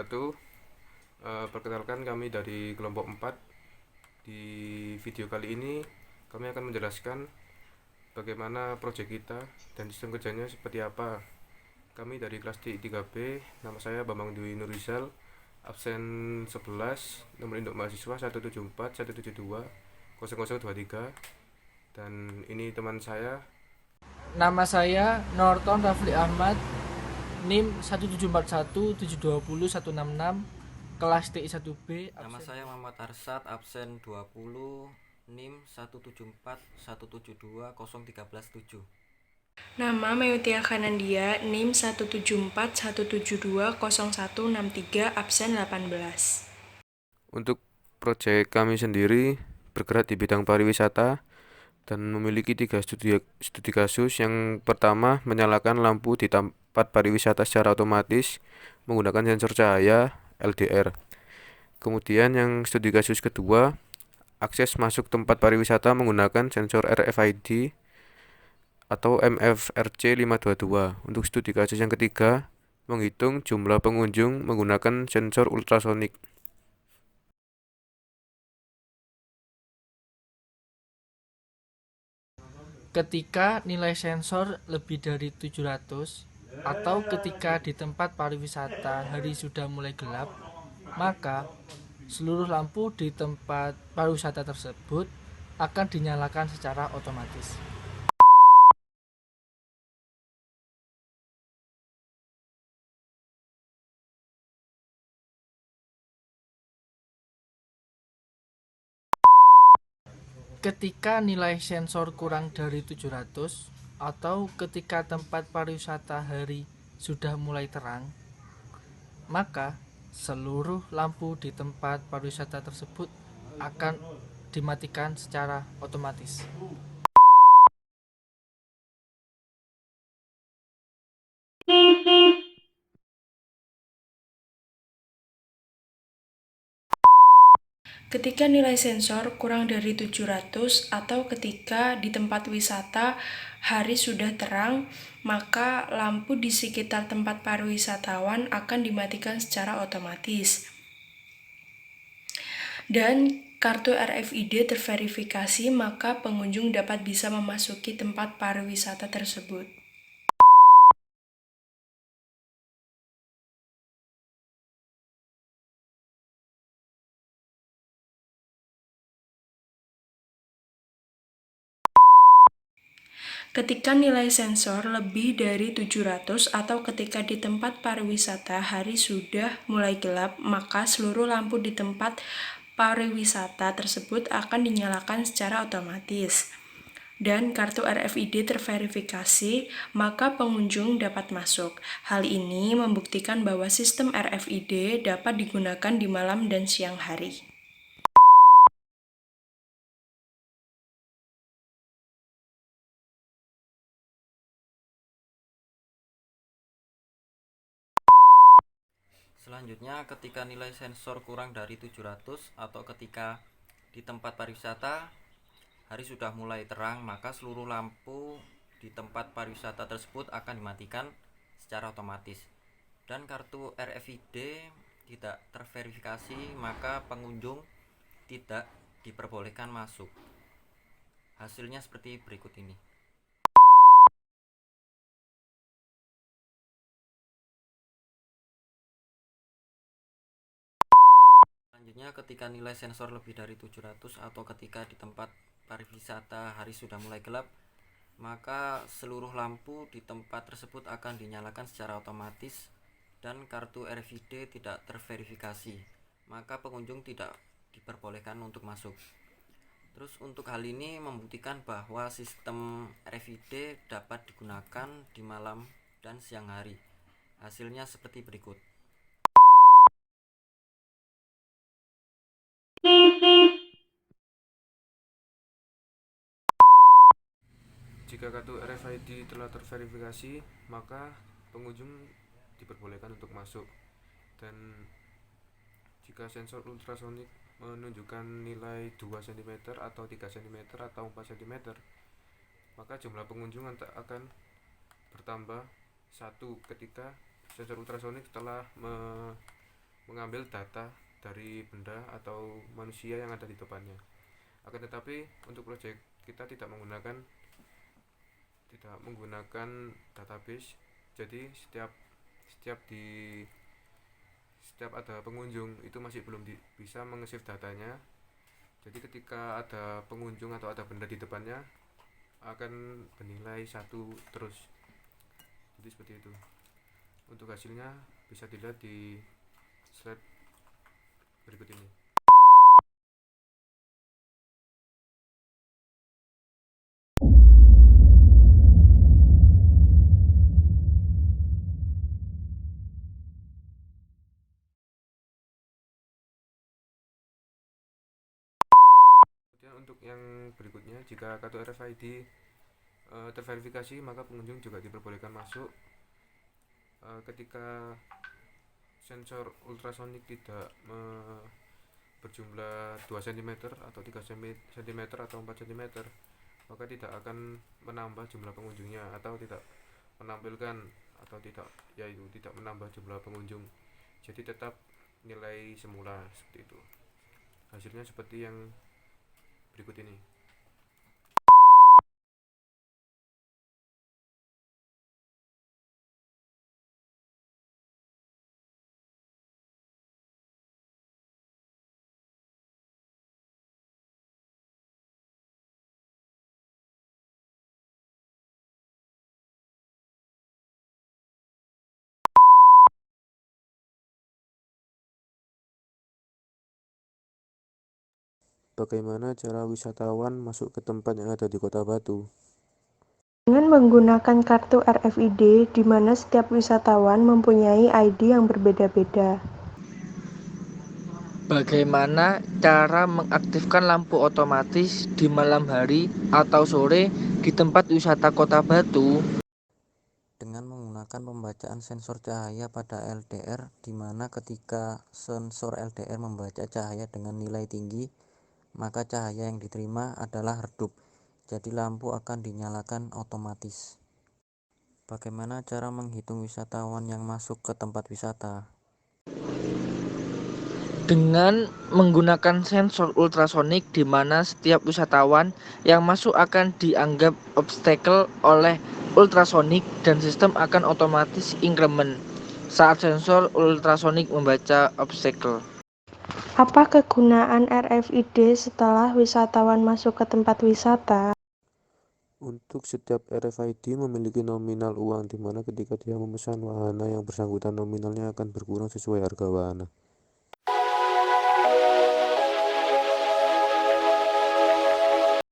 wabarakatuh. Perkenalkan, kami dari kelompok 4. Di video kali ini kami akan menjelaskan bagaimana proyek kita dan sistem kerjanya seperti apa. Kami dari kelas D3B, nama saya Bambang Dwi Nurizal, absen 11, nomor induk mahasiswa 174 172 0023. Dan ini teman saya. Nama saya Norton Rafli Ahmad, NIM 174172016, kelas TI1B. Nama saya Muhammad Arsad, absen 20, NIM 17417201317. Nama Meutia Kanandia, NIM 17417200163, absen 18. Untuk proyek kami sendiri bergerak di bidang pariwisata dan memiliki 3 studi kasus. Yang pertama, menyalakan lampu di tempat pariwisata secara otomatis menggunakan sensor cahaya LDR. Kemudian yang studi kasus kedua, akses masuk tempat pariwisata menggunakan sensor RFID atau MFRC 522. Untuk studi kasus yang ketiga, menghitung jumlah pengunjung menggunakan sensor ultrasonik. Ketika nilai sensor lebih dari 700 atau ketika di tempat pariwisata hari sudah mulai gelap, maka seluruh lampu di tempat pariwisata tersebut akan dinyalakan secara otomatis. Ketika nilai sensor kurang dari 700 atau ketika tempat pariwisata hari sudah mulai terang, maka seluruh lampu di tempat pariwisata tersebut akan dimatikan secara otomatis. Ketika nilai sensor kurang dari 700 atau ketika di tempat wisata hari sudah terang, maka lampu di sekitar tempat pariwisatawan akan dimatikan secara otomatis. Dan kartu RFID terverifikasi, maka pengunjung dapat bisa memasuki tempat pariwisata tersebut. Ketika nilai sensor lebih dari 700 atau ketika di tempat pariwisata hari sudah mulai gelap, maka seluruh lampu di tempat pariwisata tersebut akan dinyalakan secara otomatis. Dan kartu RFID terverifikasi, maka pengunjung dapat masuk. Hal ini membuktikan bahwa sistem RFID dapat digunakan di malam dan siang hari. Selanjutnya, ketika nilai sensor kurang dari 700 atau ketika di tempat pariwisata hari sudah mulai terang, maka seluruh lampu di tempat pariwisata tersebut akan dimatikan secara otomatis. Dan kartu RFID tidak terverifikasi, maka pengunjung tidak diperbolehkan masuk. Hasilnya seperti berikut ini. Selanjutnya, ketika nilai sensor lebih dari 700 atau ketika di tempat pariwisata hari sudah mulai gelap, maka seluruh lampu di tempat tersebut akan dinyalakan secara otomatis dan kartu RFID tidak terverifikasi, maka pengunjung tidak diperbolehkan untuk masuk. Terus untuk hal ini membuktikan bahwa sistem RFID dapat digunakan di malam dan siang hari. Hasilnya seperti berikut. Jika kartu RFID telah terverifikasi, maka pengunjung diperbolehkan untuk masuk. Dan jika sensor ultrasonik menunjukkan nilai 2 cm atau 3 cm atau 4 cm, maka jumlah pengunjung akan bertambah 1 ketika sensor ultrasonik telah mengambil data dari benda atau manusia yang ada di depannya. Akan tetapi untuk proyek kita tidak menggunakan database. Jadi setiap di setiap ada pengunjung itu masih belum bisa mengesave datanya. Jadi ketika ada pengunjung atau ada benda di depannya akan bernilai satu terus. Jadi seperti itu. Untuk hasilnya bisa dilihat di slide berikut ini. Kemudian untuk yang berikutnya, jika kartu RFID terverifikasi, maka pengunjung juga diperbolehkan masuk. Ketika sensor ultrasonik tidak berjumlah 2 cm atau 3 cm atau 4 cm, maka tidak akan menambah jumlah pengunjungnya atau tidak menampilkan atau tidak menambah jumlah pengunjung. Jadi tetap nilai semula seperti itu. Hasilnya seperti yang berikut ini. Bagaimana cara wisatawan masuk ke tempat yang ada di Kota Batu? Dengan menggunakan kartu RFID, di mana setiap wisatawan mempunyai ID yang berbeda-beda. Bagaimana cara mengaktifkan lampu otomatis di malam hari atau sore di tempat wisata Kota Batu? Dengan menggunakan pembacaan sensor cahaya pada LDR, di mana ketika sensor LDR membaca cahaya dengan nilai tinggi, maka cahaya yang diterima adalah redup, jadi lampu akan dinyalakan otomatis. Bagaimana cara menghitung wisatawan yang masuk ke tempat wisata? Dengan menggunakan sensor ultrasonik di mana setiap wisatawan yang masuk akan dianggap obstacle oleh ultrasonik dan sistem akan otomatis increment saat sensor ultrasonik membaca obstacle. Apa kegunaan RFID setelah wisatawan masuk ke tempat wisata? Untuk setiap RFID memiliki nominal uang, di mana ketika dia memesan wahana yang bersangkutan nominalnya akan berkurang sesuai harga wahana.